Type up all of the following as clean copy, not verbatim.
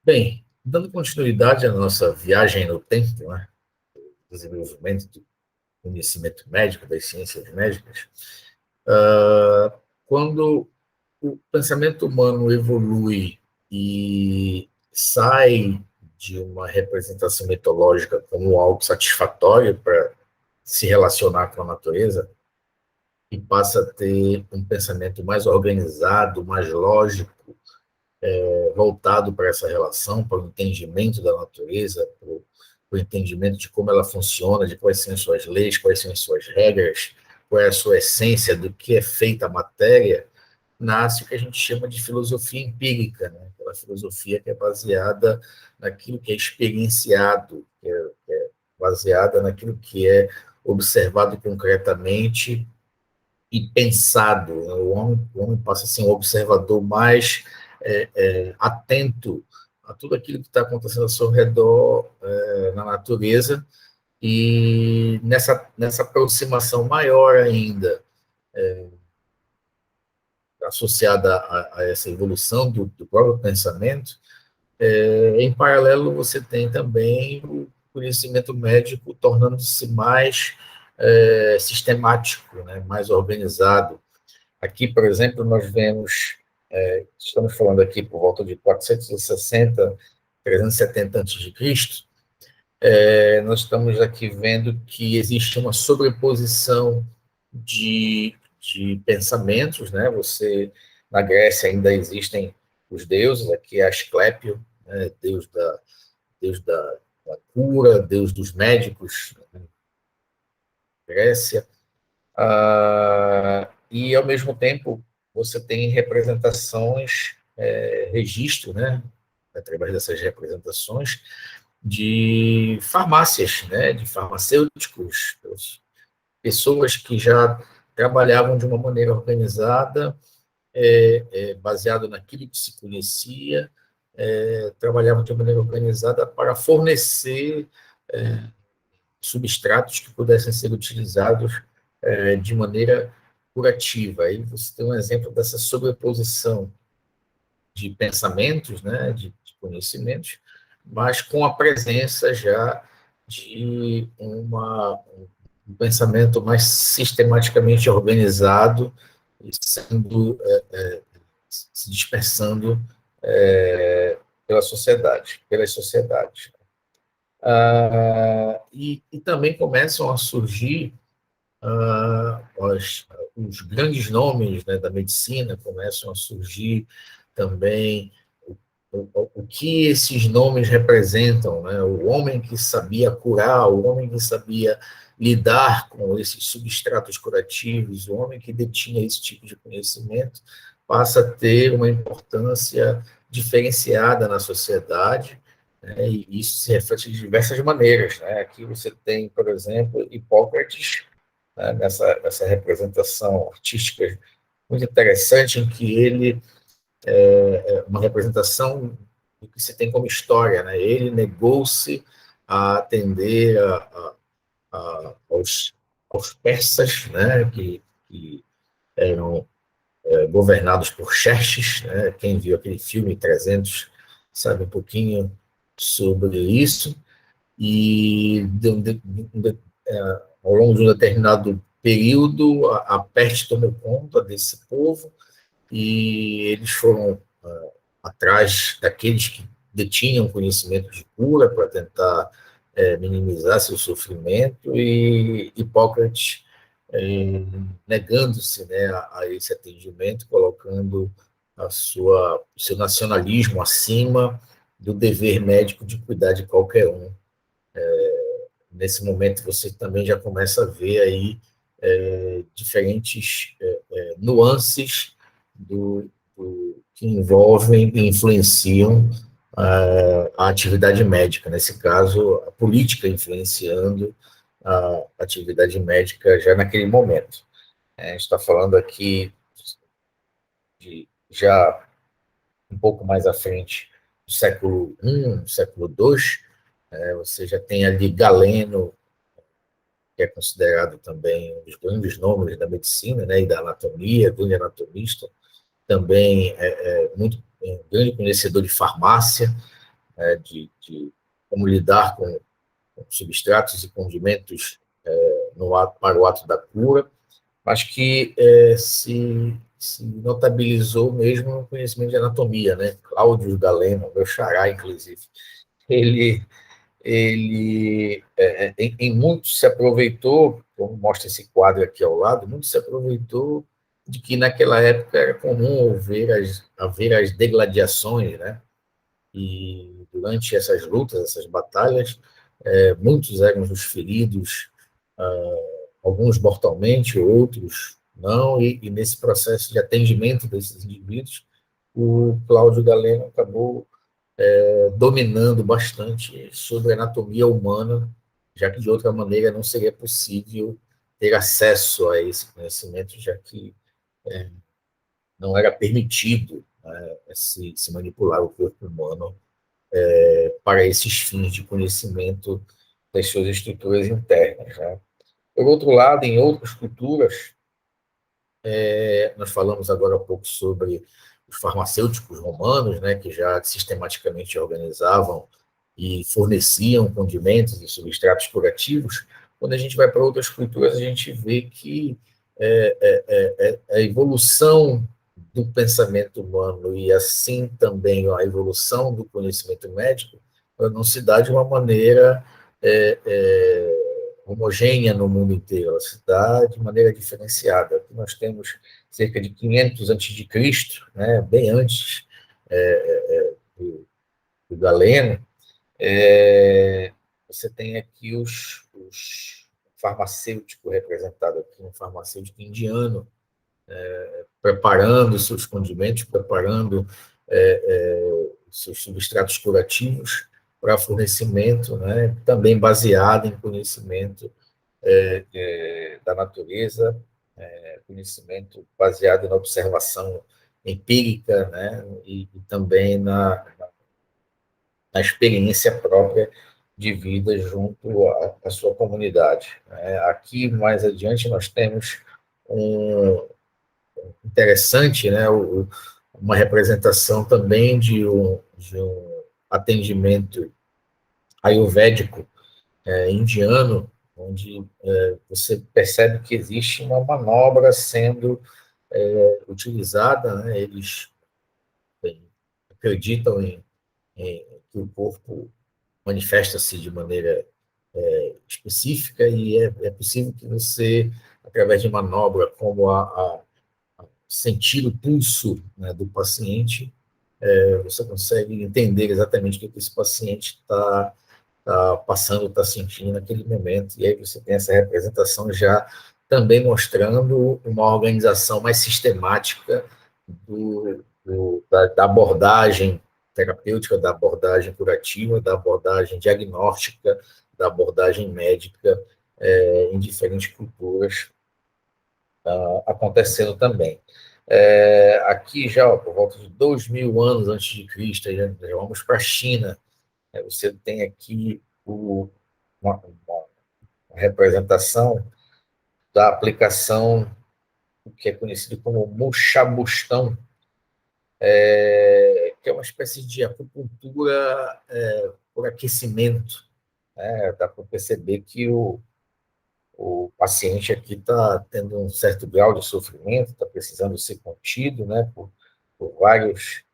Bem, dando continuidade à nossa viagem no tempo, né, desenvolvimento do conhecimento médico, das ciências médicas, quando o pensamento humano evolui e sai de uma representação mitológica como algo satisfatório para se relacionar com a natureza e passa a ter um pensamento mais organizado, mais lógico, voltado para essa relação, para o entendimento da natureza, para o entendimento de como ela funciona, de quais são as suas leis, quais são as suas regras, qual é a sua essência, do que é feita a matéria, nasce o que a gente chama de filosofia empírica, né? Aquela filosofia que é baseada naquilo que é experienciado, que é baseada naquilo que é observado concretamente e pensado. Né? O homem passa a ser um observador mais atento a tudo aquilo que está acontecendo ao seu redor na natureza, e nessa aproximação maior ainda, associada a essa evolução do próprio pensamento, em paralelo você tem também o conhecimento médico tornando-se mais sistemático, né, mais organizado. Aqui, por exemplo, nós vemos, estamos falando aqui por volta de 460, 370 a.C., nós estamos aqui vendo que existe uma sobreposição de pensamentos, né? Na Grécia ainda existem os deuses, aqui é Asclépio, né? Deus da cura, Deus dos médicos, né? Grécia. E, ao mesmo tempo, você tem representações, registro, né? Através dessas representações, de farmácias, né, de farmacêuticos, pessoas que já trabalhavam de uma maneira organizada, baseado naquilo que se conhecia, trabalhavam de uma maneira organizada para fornecer substratos que pudessem ser utilizados de maneira curativa. Aí você tem um exemplo dessa sobreposição de pensamentos, né, de conhecimentos, mas com a presença já de um pensamento mais sistematicamente organizado e sendo se dispersando pelas sociedades. E também começam a surgir os grandes nomes, né, da medicina, começam a surgir também o que esses nomes representam, né? O homem que sabia curar, o homem que sabia lidar com esses substratos curativos, o homem que detinha esse tipo de conhecimento, passa a ter uma importância diferenciada na sociedade, né? E isso se reflete de diversas maneiras, né? Aqui você tem, por exemplo, Hipócrates, né, nessa representação artística muito interessante, em que ele uma representação do que se tem como história, né? Ele negou-se a atender aos persas, né? Que eram governados por Xerxes, né? Quem viu aquele filme 300 sabe um pouquinho sobre isso. E ao longo de um determinado período, a peste tomou conta desse povo e eles foram atrás daqueles que detinham conhecimento de cura para tentar minimizar seu sofrimento, e Hipócrates negando-se, né, a esse atendimento, colocando o seu nacionalismo acima do dever médico de cuidar de qualquer um. Nesse momento você também já começa a ver aí diferentes nuances que envolvem e influenciam a atividade médica, nesse caso, a política influenciando a atividade médica já naquele momento. A gente está falando aqui de já um pouco mais à frente do século I, século II, você já tem ali Galeno, que é considerado também um dos grandes nomes da medicina, né, e da anatomia, grande anatomista, também muito grande conhecedor de farmácia, de como lidar com substratos e condimentos para o ato da cura, mas que se notabilizou mesmo no conhecimento de anatomia, né? Cláudio Galeno, meu xará, inclusive, ele, em muito se aproveitou, como mostra esse quadro aqui ao lado, muito se aproveitou de que naquela época era comum haver as degladiações, né? E durante essas lutas, essas batalhas, muitos eram os feridos, alguns mortalmente, outros não, e nesse processo de atendimento desses indivíduos, o Cláudio Galeno acabou dominando bastante sobre a anatomia humana, já que de outra maneira não seria possível ter acesso a esse conhecimento, já que não era permitido, né, se manipular o corpo humano para esses fins de conhecimento das suas estruturas internas. Né? Por outro lado, em outras culturas, nós falamos agora há pouco sobre os farmacêuticos romanos, né, que já sistematicamente organizavam e forneciam condimentos e substratos curativos. Quando a gente vai para outras culturas, a gente vê que a evolução do pensamento humano e assim também a evolução do conhecimento médico não se dá de uma maneira homogênea no mundo inteiro, ela se dá de maneira diferenciada. Aqui nós temos cerca de 500 antes de Cristo, né, bem antes do Galeno. Você tem aqui os farmacêutico representado aqui, um farmacêutico indiano, preparando seus condimentos, preparando seus substratos curativos para fornecimento, né, também baseado em conhecimento da natureza, conhecimento baseado na observação empírica, né, e também na experiência própria de vida junto à sua comunidade. Né. Aqui, mais adiante, nós temos um interessante, né, uma representação também de um atendimento ayurvédico indiano, onde você percebe que existe uma manobra sendo utilizada, né? Eles acreditam em que o corpo manifesta-se de maneira específica e é possível que você, através de manobra como sentir o pulso, né, do paciente, você consegue entender exatamente o que esse paciente está passando, está sentindo naquele momento. E aí você tem essa representação já também mostrando uma organização mais sistemática da abordagem terapêutica, da abordagem curativa, da abordagem diagnóstica, da abordagem médica em diferentes culturas acontecendo também. Aqui já, por volta de 2.000 anos antes de Cristo, já vamos para a China. Você tem aqui uma representação da aplicação que é conhecido como Muxabustão, que é uma espécie de acupuntura por aquecimento. Né? Dá para perceber que o paciente aqui está tendo um certo grau de sofrimento, está precisando ser contido, né, por vários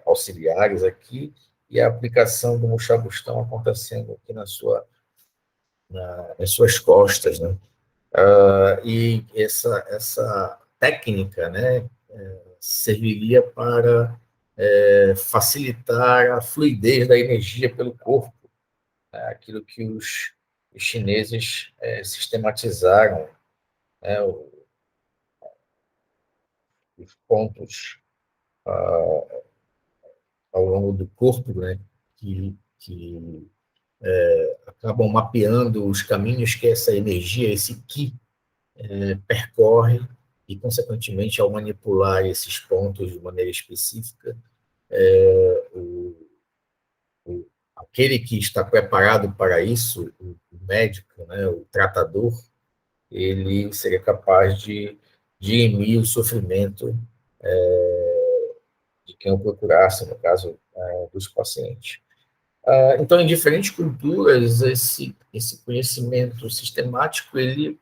auxiliares aqui, e a aplicação do Muxabustão acontecendo aqui nas suas costas, né? E essa técnica, né, serviria para facilitar a fluidez da energia pelo corpo, né, aquilo que os chineses sistematizaram, né, os pontos ao longo do corpo, né, que acabam mapeando os caminhos que essa energia, esse Qi, percorre, e, consequentemente, ao manipular esses pontos de maneira específica, o, aquele que está preparado para isso, o médico, né, o tratador, ele seria capaz de dirimir o sofrimento de quem eu procurasse, no caso dos pacientes. Então, em diferentes culturas, esse conhecimento sistemático ele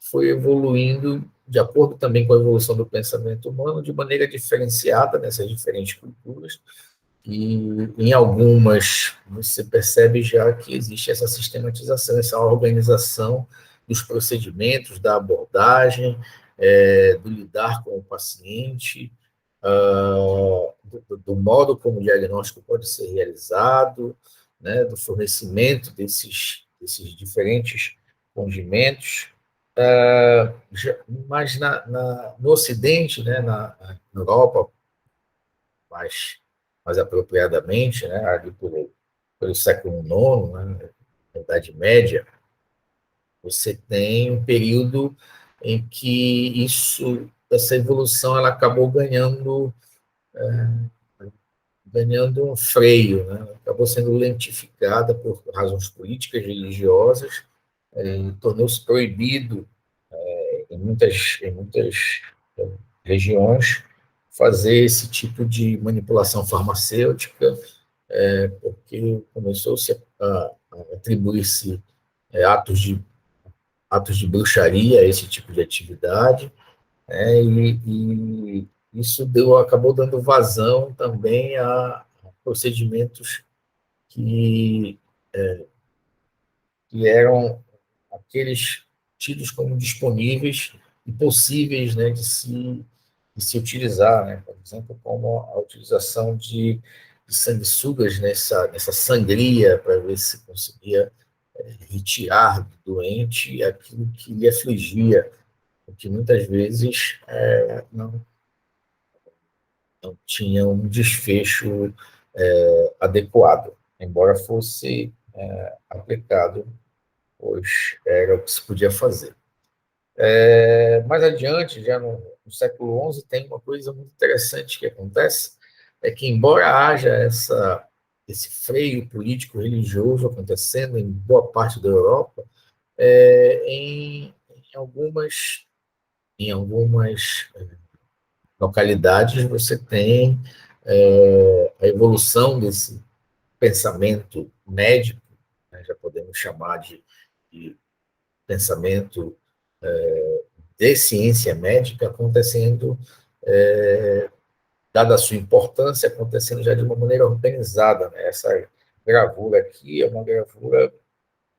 foi evoluindo de acordo também com a evolução do pensamento humano de maneira diferenciada nessas diferentes culturas. E em algumas você percebe já que existe essa sistematização, essa organização dos procedimentos, da abordagem, do lidar com o paciente, do modo como o diagnóstico pode ser realizado, né, do fornecimento desses diferentes condimentos. Mas no Ocidente, né, na Europa, mais apropriadamente, né, ali pelo século IX, né, na Idade Média, você tem um período em que essa evolução ela acabou ganhando um freio, né? Acabou sendo lentificada por razões políticas, religiosas, tornou-se proibido em muitas regiões fazer esse tipo de manipulação farmacêutica, porque começou-se a atribuir-se atos de bruxaria a esse tipo de atividade, e isso acabou dando vazão também a procedimentos que, que eram aqueles tidos como disponíveis e possíveis, né, de se utilizar, né? Por exemplo, como a utilização de sanguessugas nessa sangria para ver se conseguia retirar do doente aquilo que lhe afligia, o que muitas vezes não tinha um desfecho adequado, embora fosse aplicado, pois era o que se podia fazer. Mais adiante, já no século XI, tem uma coisa muito interessante que acontece, é que, embora haja esse freio político-religioso acontecendo em boa parte da Europa, em algumas localidades você tem a evolução desse pensamento médico, né, já podemos chamar de pensamento de ciência médica acontecendo, dada a sua importância, acontecendo já de uma maneira organizada, né? Essa gravura aqui é uma gravura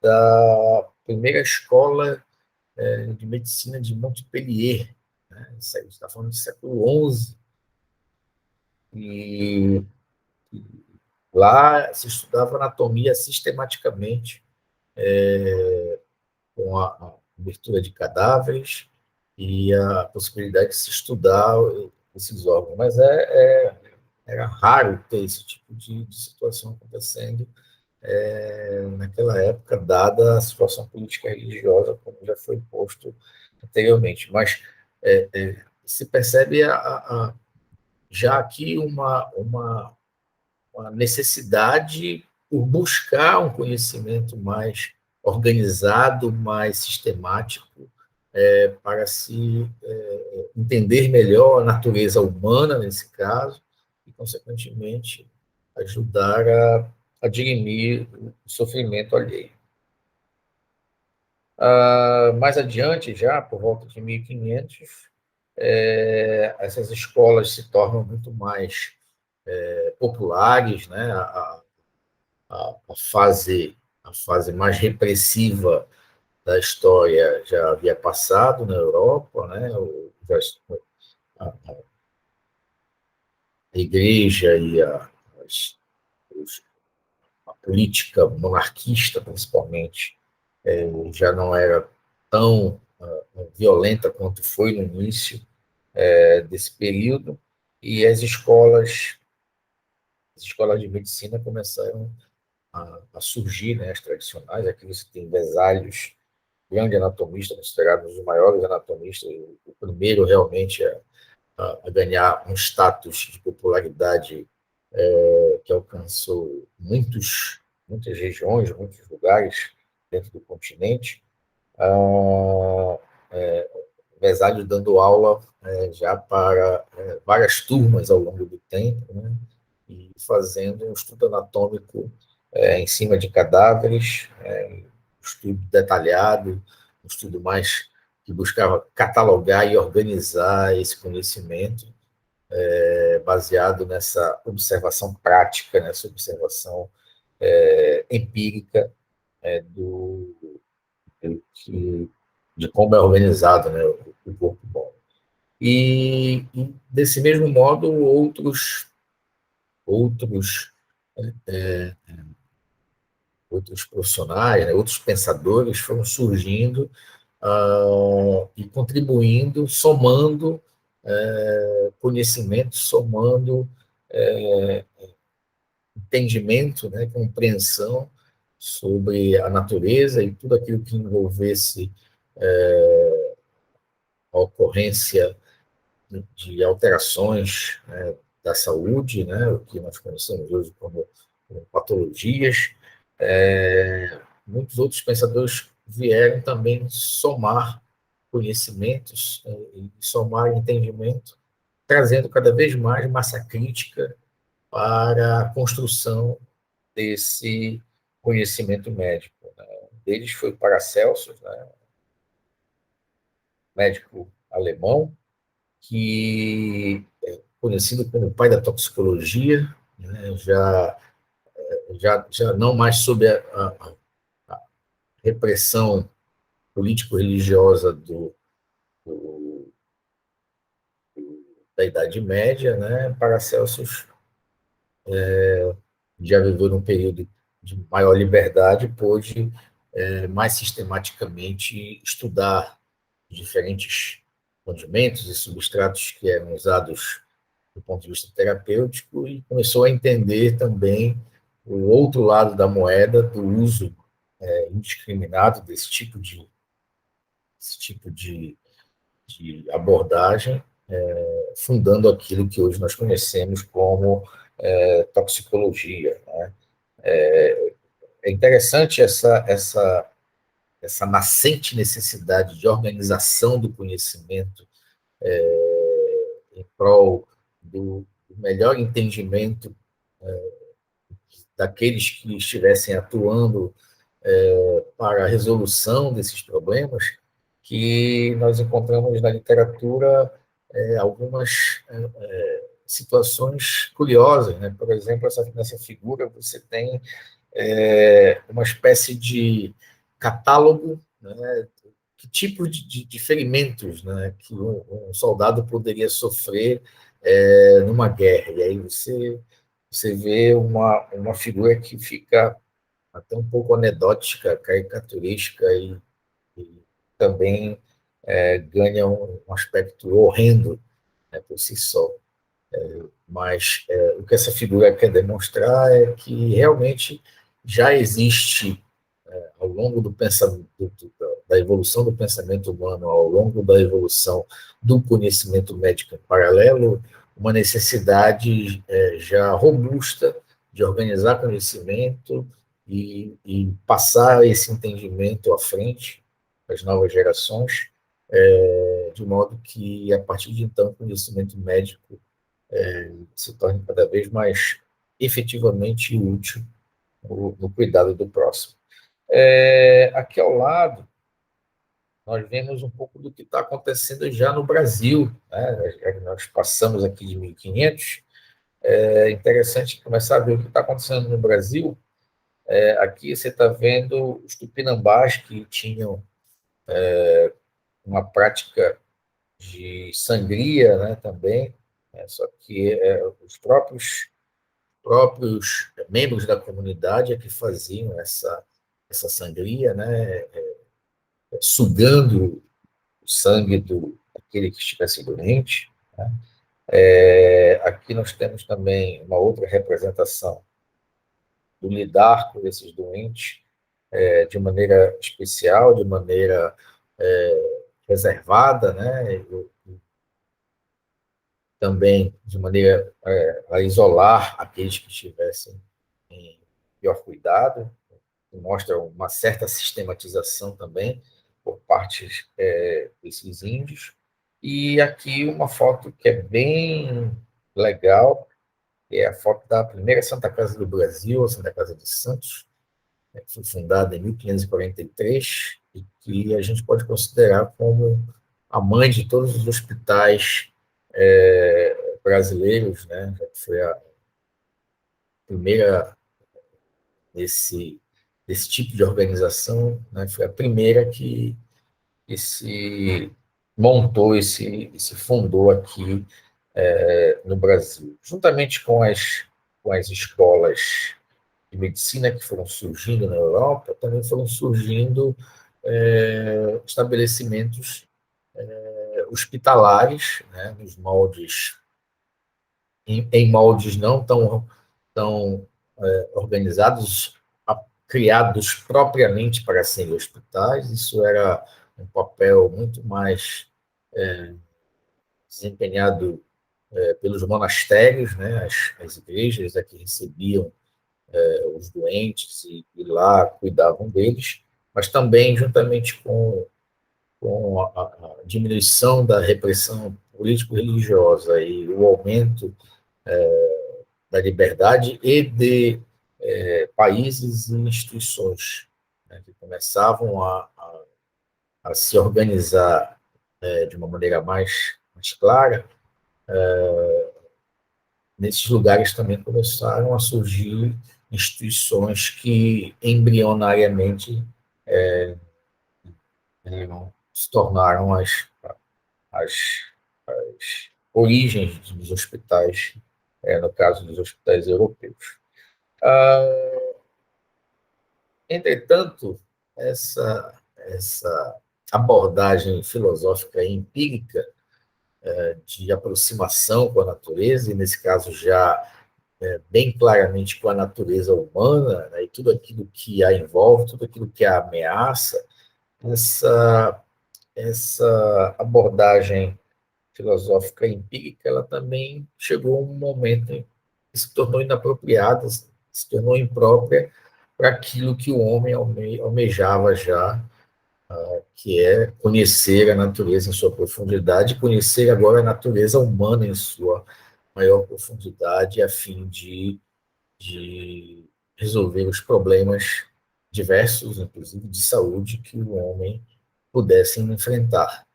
da primeira escola de medicina de Montpellier, né? Isso aí está falando do século XI, e lá se estudava anatomia sistematicamente, com a abertura de cadáveres e a possibilidade de se estudar esses órgãos. Mas era raro ter esse tipo de situação acontecendo naquela época, dada a situação política e religiosa, como já foi posto anteriormente. Mas se percebe já aqui uma necessidade por buscar um conhecimento mais organizado, mais sistemático, para se entender melhor a natureza humana, nesse caso, e, consequentemente, ajudar a dirimir o sofrimento alheio. Mais adiante, já por volta de 1500, essas escolas se tornam muito mais populares, né? A fase mais repressiva da história já havia passado na Europa, né? A igreja e a política monarquista, principalmente, já não era tão violenta quanto foi no início desse período, e as escolas de medicina começaram a surgir, né, as tradicionais. Aqui você tem Vesalius, grande anatomista, considerado um dos maiores anatomistas, o primeiro realmente a ganhar um status de popularidade que alcançou muitas regiões, muitos lugares dentro do continente. mesário dando aula já para várias turmas ao longo do tempo, né? E fazendo um estudo anatômico em cima de cadáveres, um estudo detalhado, um estudo mais que buscava catalogar e organizar esse conhecimento baseado nessa observação prática, nessa observação empírica do, de como é organizado, né, o corpo humano. E desse mesmo modo, outros, outros profissionais, né, outros pensadores foram surgindo e contribuindo, somando conhecimento, somando entendimento, né, compreensão sobre a natureza e tudo aquilo que envolvesse a ocorrência de alterações da saúde, né, o que nós conhecemos hoje como patologias. Muitos outros pensadores vieram também somar conhecimentos e somar entendimento, trazendo cada vez mais massa crítica para a construção desse conhecimento médico. Né? Um deles foi o Paracelsus, né? Médico alemão, que é conhecido como o pai da toxicologia, né? Já não mais sob a repressão político-religiosa do, da Idade Média, né? Paracelsus já viveu num período de maior liberdade, pôde mais sistematicamente estudar diferentes condimentos e substratos que eram usados do ponto de vista terapêutico e começou a entender também o outro lado da moeda do uso indiscriminado desse tipo de abordagem, fundando aquilo que hoje nós conhecemos como toxicologia. Né? É interessante essa nascente necessidade de organização do conhecimento em prol do melhor entendimento daqueles que estivessem atuando para a resolução desses problemas, que nós encontramos na literatura algumas situações curiosas. Né? Por exemplo, nessa figura você tem uma espécie de catálogo, né? Que tipo de ferimentos, né, que um soldado poderia sofrer numa guerra. E aí você vê uma figura que fica até um pouco anedótica, caricaturística e também ganha um aspecto horrendo, né, por si só. Mas o que essa figura quer demonstrar é que realmente já existe ao longo do pensamento, da evolução do pensamento humano, ao longo da evolução do conhecimento médico em paralelo, uma necessidade já robusta de organizar conhecimento e passar esse entendimento à frente das novas gerações, de modo que, a partir de então, o conhecimento médico se torne cada vez mais efetivamente útil no cuidado do próximo. Aqui ao lado, nós vemos um pouco do que está acontecendo já no Brasil. Né? Nós passamos aqui de 1500. É interessante começar a ver o que está acontecendo no Brasil. Aqui você está vendo os tupinambás que tinham uma prática de sangria, né, também, só que os próprios membros da comunidade é que faziam essa sangria, né, sugando o sangue daquele que estivesse doente. Né? Aqui nós temos também uma outra representação do lidar com esses doentes de maneira especial, de maneira reservada, né? E também de maneira a isolar aqueles que estivessem em pior cuidado, que mostra uma certa sistematização também por parte desses índios. E aqui uma foto que é bem legal, que é a foto da primeira Santa Casa do Brasil, a Santa Casa de Santos, que foi fundada em 1543 e que a gente pode considerar como a mãe de todos os hospitais brasileiros, né? Foi a primeira desse tipo de organização, né? Foi a primeira que se montou e se fundou aqui no Brasil, juntamente com as escolas de medicina que foram surgindo na Europa, também foram surgindo estabelecimentos hospitalares, né, nos moldes, em moldes não tão organizados, criados propriamente para serem hospitais. Isso era um papel muito mais desempenhado pelos monastérios, né, as igrejas que recebiam os doentes e lá cuidavam deles, mas também juntamente com a diminuição da repressão político-religiosa e o aumento da liberdade e de países e instituições, né, que começavam a se organizar de uma maneira mais clara. Nesses lugares também começaram a surgir instituições que embrionariamente se tornaram as, as origens dos hospitais, no caso dos hospitais europeus. Entretanto, essa abordagem filosófica e empírica de aproximação com a natureza, e nesse caso já bem claramente com a natureza humana, né, e tudo aquilo que a envolve, tudo aquilo que a ameaça, essa abordagem filosófica empírica, ela também chegou a um momento em que se tornou inapropriada, se tornou imprópria para aquilo que o homem almejava já, que é conhecer a natureza em sua profundidade, conhecer agora a natureza humana em sua maior profundidade, a fim de resolver os problemas diversos, inclusive de saúde, que o homem pudesse enfrentar.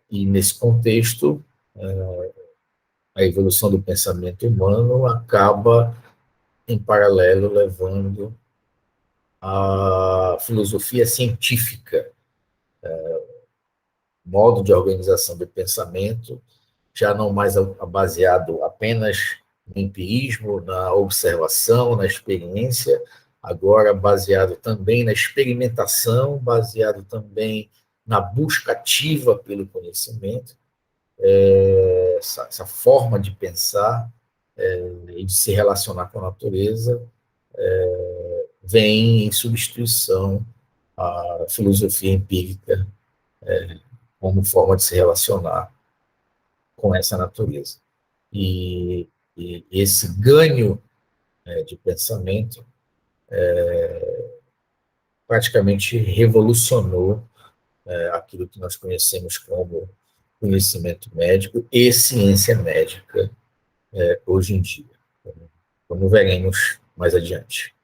E nesse contexto, a evolução do pensamento humano acaba, em paralelo, levando a filosofia científica, modo de organização do pensamento, já não mais baseado apenas no empirismo, na observação, na experiência, agora baseado também na experimentação, baseado também na busca ativa pelo conhecimento, essa forma de pensar e de se relacionar com a natureza vem em substituição à filosofia empírica como forma de se relacionar com essa natureza. E esse ganho de pensamento praticamente revolucionou aquilo que nós conhecemos como conhecimento médico e ciência médica hoje em dia, como veremos mais adiante.